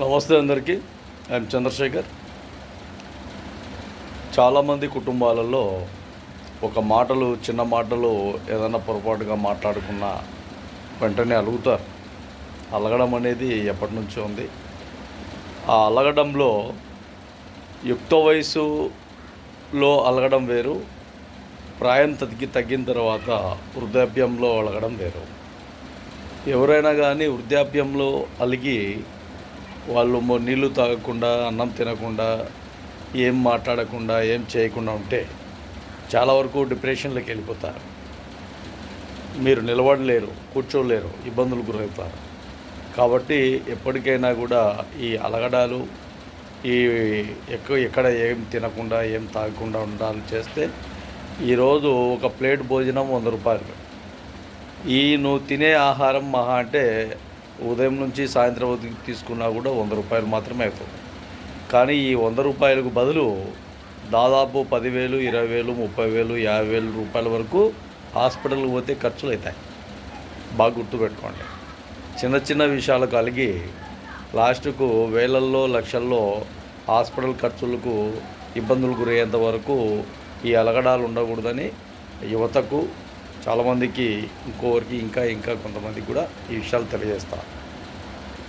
నమస్తే అందరికీ. ఐఎమ్ చంద్రశేఖర్. చాలామంది కుటుంబాలలో చిన్న మాటలు ఏదైనా పొరపాటుగా మాట్లాడుకున్న వెంటనే అలుగుతారు. అలగడం అనేది ఎప్పటి నుంచో ఉంది. ఆ అలగడంలో యుక్త వయసులో అలగడం వేరు, ప్రాయం తగ్గిన తర్వాత వృద్ధాప్యంలో అలగడం వేరు. ఎవరైనా కానీ వృద్ధాప్యంలో అలిగి వాళ్ళు నీళ్ళు తాగకుండా, అన్నం తినకుండా, ఏం మాట్లాడకుండా, ఏం చేయకుండా ఉంటే చాలా వరకు డిప్రెషన్లోకి వెళ్ళిపోతారు. మీరు నిలబడలేరు, కూర్చోలేరు, ఇబ్బందులు గురవుతారు. కాబట్టి ఎప్పటికైనా కూడా ఈ అలగడాలు, ఈ ఎక్కడ ఏం తినకుండా, ఏం తాగకుండా ఉండాలని చేస్తే ఈరోజు ఒక ప్లేట్ భోజనం 100 రూపాయలు. నువ్వు తినే ఆహారం మహా అంటే ఉదయం నుంచి సాయంత్రం వరకు తీసుకున్నా కూడా 100 రూపాయలు మాత్రమే అవుతుంది. కానీ ఈ 100 రూపాయలకు బదులు దాదాపు 10,000, 20,000, 30,000, 50,000 రూపాయల వరకు హాస్పిటల్కి పోతే ఖర్చులు అవుతాయి. బాగా గుర్తుపెట్టుకోండి. చిన్న విషయాలకు అలిగి లాస్ట్కు వేలల్లో, లక్షల్లో హాస్పిటల్ ఖర్చులకు ఇబ్బందులు గురయ్యేంత వరకు ఈ అలగడాలు ఉండకూడదని యువతకు, చాలామందికి, ఇంకొకరికి ఇంకా కొంతమందికి కూడా ఈ విషయాలు తెలియజేస్తాను.